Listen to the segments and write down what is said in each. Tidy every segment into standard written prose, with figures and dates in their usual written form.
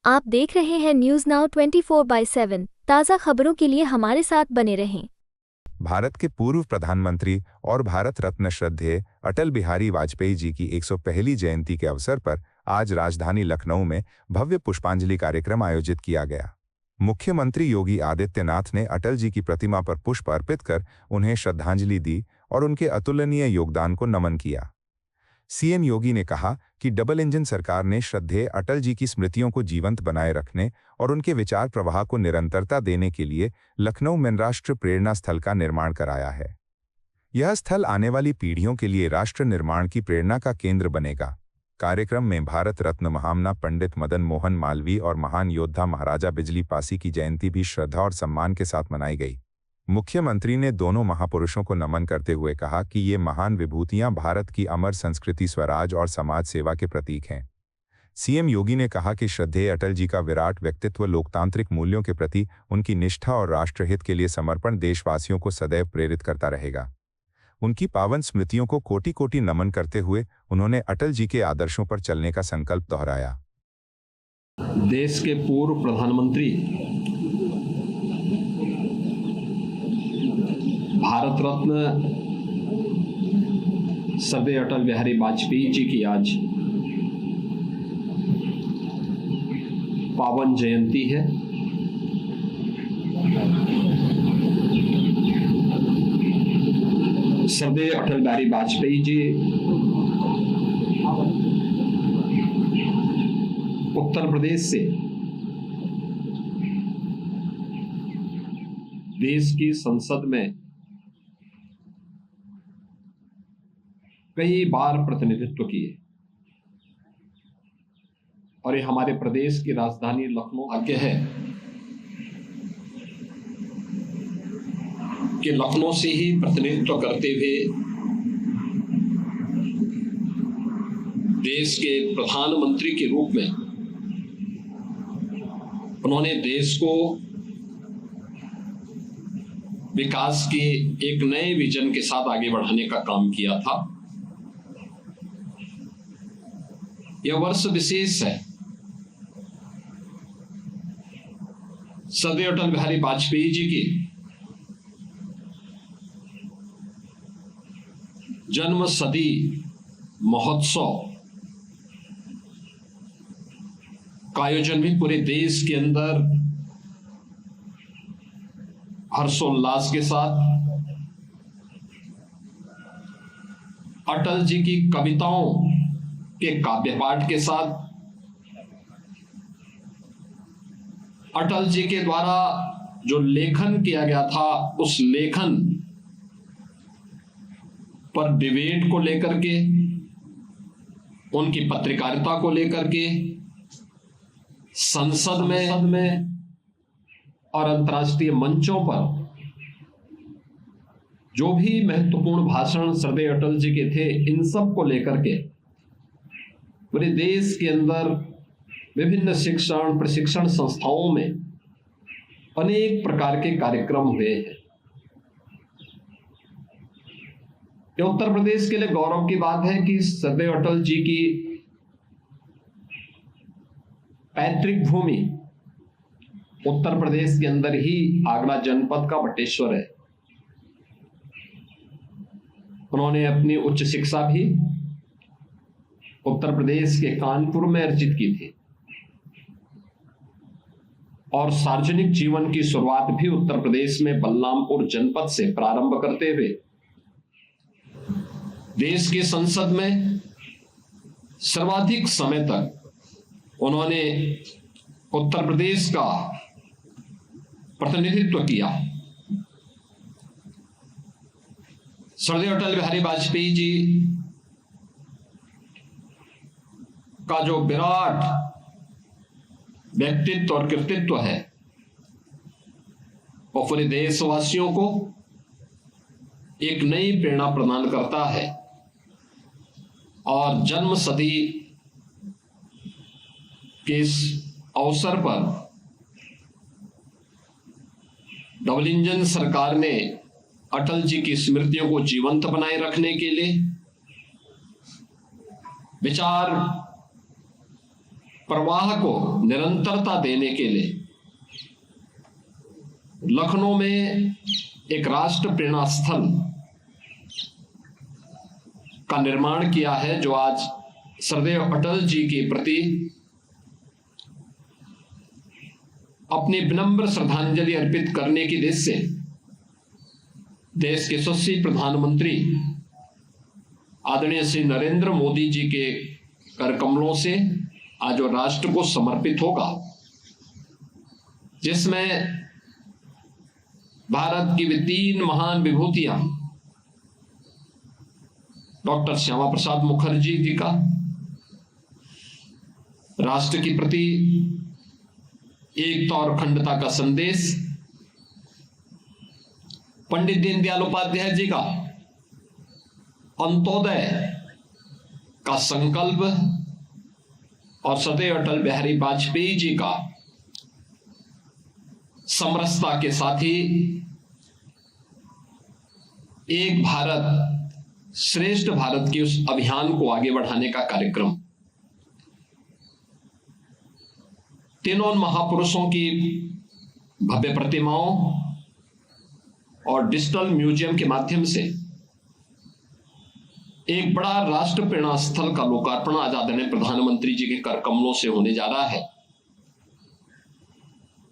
आप देख रहे हैं न्यूज नाउ 24/7। ताज़ा खबरों के लिए हमारे साथ बने रहें। भारत के पूर्व प्रधानमंत्री और भारत रत्न श्रद्धेय अटल बिहारी वाजपेयी जी की 101वीं जयंती के अवसर पर आज राजधानी लखनऊ में भव्य पुष्पांजलि कार्यक्रम आयोजित किया गया। मुख्यमंत्री योगी आदित्यनाथ ने अटल जी की प्रतिमा पर पुष्प अर्पित कर उन्हें श्रद्धांजलि दी और उनके अतुलनीय योगदान को नमन किया। सीएम योगी ने कहा कि डबल इंजन सरकार ने श्रद्धेय अटल जी की स्मृतियों को जीवंत बनाए रखने और उनके विचार प्रवाह को निरंतरता देने के लिए लखनऊ में राष्ट्र प्रेरणा स्थल का निर्माण कराया है। यह स्थल आने वाली पीढ़ियों के लिए राष्ट्र निर्माण की प्रेरणा का केंद्र बनेगा। कार्यक्रम में भारत रत्न महामना पंडित मदन मोहन मालवीय और महान योद्धा महाराजा बिजली पासी की जयंती भी श्रद्धा और सम्मान के साथ मनाई गई। मुख्यमंत्री ने दोनों महापुरुषों को नमन करते हुए कहा कि ये महान विभूतियां भारत की अमर संस्कृति, स्वराज और समाज सेवा के प्रतीक हैं। सीएम योगी ने कहा कि श्रद्धेय अटल जी का विराट व्यक्तित्व लोकतांत्रिक मूल्यों के प्रति उनकी निष्ठा और राष्ट्रहित के लिए समर्पण देशवासियों को सदैव प्रेरित करता रहेगा। उनकी पावन स्मृतियों को कोटि कोटि नमन करते हुए उन्होंने अटल जी के आदर्शों पर चलने का संकल्प दोहराया। देश के पूर्व प्रधानमंत्री भारत रत्न श्रद्धेय अटल बिहारी वाजपेयी जी की आज पावन जयंती है। श्रद्धेय अटल बिहारी वाजपेयी जी उत्तर प्रदेश से देश की संसद में कई बार प्रतिनिधित्व किए और ये हमारे प्रदेश की राजधानी लखनऊ भाग्य है कि लखनऊ से ही प्रतिनिधित्व करते हुए देश के प्रधानमंत्री के रूप में उन्होंने देश को विकास के एक नए विजन के साथ आगे बढ़ाने का काम किया था। यह वर्ष विशेष है। श्रद्धेय अटल बिहारी वाजपेयी जी की जन्म शती महोत्सव का आयोजन भी पूरे देश के अंदर हर्षोल्लास के साथ अटल जी की कविताओं के काव्य पाठ के साथ, अटल जी के द्वारा जो लेखन किया गया था उस लेखन पर डिबेट को लेकर के, उनकी पत्रकारिता को लेकर के संसद में और अंतर्राष्ट्रीय मंचों पर जो भी महत्वपूर्ण भाषण श्रद्धेय अटल जी के थे, इन सब को लेकर के पूरे देश के अंदर विभिन्न शिक्षण प्रशिक्षण संस्थाओं में अनेक प्रकार के कार्यक्रम हुए हैं। यह उत्तर प्रदेश के लिए गौरव की बात है कि श्रद्धेय अटल जी की पैतृक भूमि उत्तर प्रदेश के अंदर ही आगरा जनपद का बटेश्वर है। उन्होंने अपनी उच्च शिक्षा भी उत्तर प्रदेश के कानपुर में अर्जित की थी और सार्वजनिक जीवन की शुरुआत भी उत्तर प्रदेश में बलरामपुर जनपद से प्रारंभ करते हुए देश की संसद में सर्वाधिक समय तक उन्होंने उत्तर प्रदेश का प्रतिनिधित्व किया। श्रद्धेय अटल बिहारी वाजपेयी जी का जो विराट व्यक्तित्व और कृतित्व है वो पूरे देशवासियों को एक नई प्रेरणा प्रदान करता है और जन्म शती के इस अवसर पर डबल इंजन सरकार ने अटल जी की स्मृतियों को जीवंत बनाए रखने के लिए विचार प्रवाह को निरंतरता देने के लिए लखनऊ में एक राष्ट्र प्रेरणा स्थल का निर्माण किया है, जो आज श्रद्धेय अटल जी के प्रति अपनी विनम्र श्रद्धांजलि अर्पित करने की दृष्टि से देश के यशस्वी प्रधानमंत्री आदरणीय श्री नरेंद्र मोदी जी के कर कमलों से आज वो राष्ट्र को समर्पित होगा, जिसमें भारत की भी 3 महान विभूतियां डॉक्टर श्यामा प्रसाद मुखर्जी जी का राष्ट्र के प्रति एकता और अखंडता का संदेश, पंडित दीनदयाल उपाध्याय जी का अंत्योदय का संकल्प और सदैव अटल बिहारी वाजपेयी जी का समरसता के साथ ही एक भारत श्रेष्ठ भारत के उस अभियान को आगे बढ़ाने का कार्यक्रम। तीनों महापुरुषों की भव्य प्रतिमाओं और डिजिटल म्यूजियम के माध्यम से एक बड़ा राष्ट्र प्रेरणा स्थल का लोकार्पण आज आदरणीय प्रधानमंत्री जी के कर कमलों से होने जा रहा है।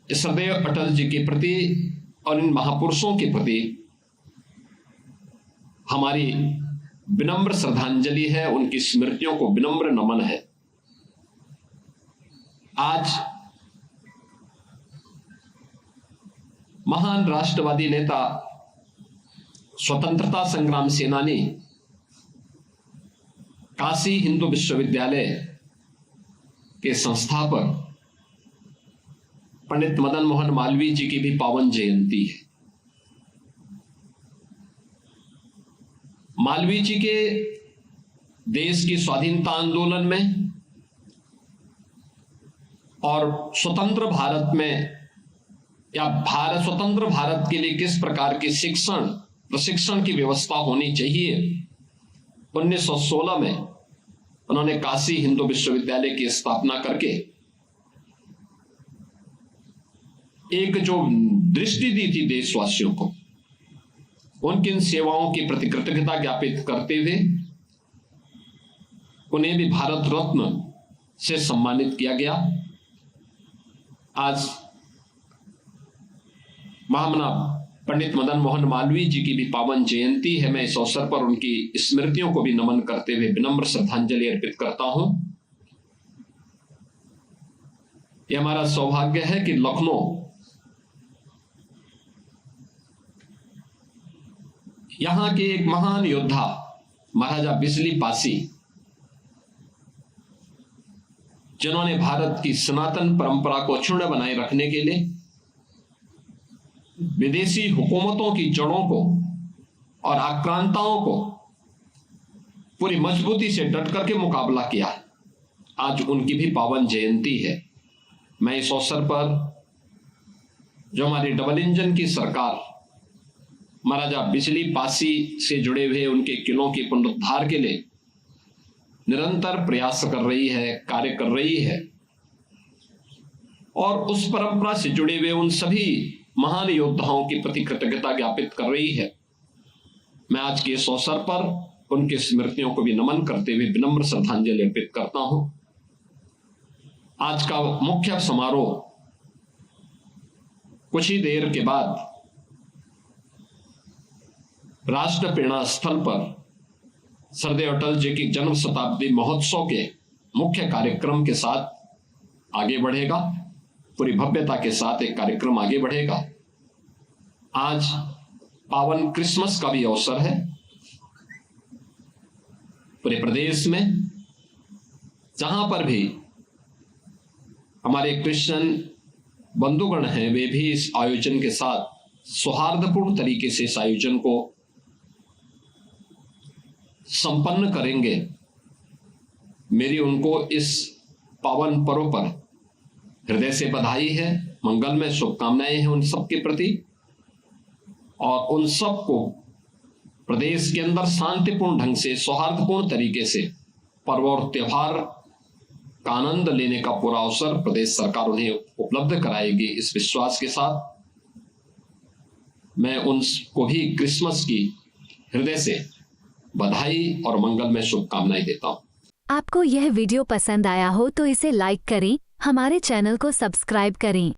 सदैव अटल जी के प्रति और इन महापुरुषों के प्रति हमारी विनम्र श्रद्धांजलि है, उनकी स्मृतियों को विनम्र नमन है। आज महान राष्ट्रवादी नेता, स्वतंत्रता संग्राम सेनानी, काशी हिंदू विश्वविद्यालय के संस्थापक पंडित मदन मोहन मालवीय जी की भी पावन जयंती है। मालवीय जी के देश की स्वाधीनता आंदोलन में और स्वतंत्र भारत में या स्वतंत्र भारत के लिए किस प्रकार की प्रशिक्षण की व्यवस्था होनी चाहिए, 1916 में उन्होंने काशी हिंदू विश्वविद्यालय की स्थापना करके एक जो दृष्टि दी थी देशवासियों को, उनकी इन सेवाओं की प्रति कृतज्ञता ज्ञापित करते हुए उन्हें भी भारत रत्न से सम्मानित किया गया। आज महामना पंडित मदन मोहन मालवीय जी की भी पावन जयंती है। मैं इस अवसर पर उनकी स्मृतियों को भी नमन करते हुए विनम्र श्रद्धांजलि अर्पित करता हूं। यह हमारा सौभाग्य है कि लखनऊ यहां के एक महान योद्धा महाराजा बिजली पासी, जिन्होंने भारत की सनातन परंपरा को अक्षुण्ण बनाए रखने के लिए विदेशी हुकूमतों की जड़ों को और आक्रांताओं को पूरी मजबूती से डट करके मुकाबला किया, आज उनकी भी पावन जयंती है। मैं इस अवसर पर जो हमारी डबल इंजन की सरकार महाराजा बिजली पासी से जुड़े हुए उनके किलों के पुनरुद्धार के लिए निरंतर प्रयास कर रही है, कार्य कर रही है, और उस परंपरा से जुड़े हुए उन सभी महान योद्धाओं की प्रति कृतज्ञता ज्ञापित कर रही है। मैं आज के इस अवसर पर उनकी स्मृतियों को भी नमन करते हुए विनम्र श्रद्धांजलि अर्पित करता हूं। आज का मुख्य समारोह कुछ ही देर के बाद राष्ट्र प्रेरणा स्थल पर श्रद्धेय अटल जी की जन्म शताब्दी महोत्सव के मुख्य कार्यक्रम के साथ आगे बढ़ेगा। पूरी भव्यता के साथ एक कार्यक्रम आगे बढ़ेगा। आज पावन क्रिसमस का भी अवसर है। पूरे प्रदेश में जहां पर भी हमारे क्रिश्चियन बंधुगण हैं, वे भी इस आयोजन के साथ सौहार्दपूर्ण तरीके से इस आयोजन को संपन्न करेंगे। मेरी उनको इस पावन पर्व पर हृदय से बधाई है, मंगलमय शुभकामनाएं हैं उन सब के प्रति, और उन सब को प्रदेश के अंदर शांतिपूर्ण ढंग से, सौहार्दपूर्ण तरीके से पर्व और त्योहार का आनंद लेने का पूरा अवसर प्रदेश सरकार उन्हें उपलब्ध कराएगी। इस विश्वास के साथ मैं उनको भी क्रिसमस की हृदय से बधाई और मंगलमय शुभकामनाएं देता हूं। आपको यह वीडियो पसंद आया हो तो इसे लाइक करें, हमारे चैनल को सब्सक्राइब करें।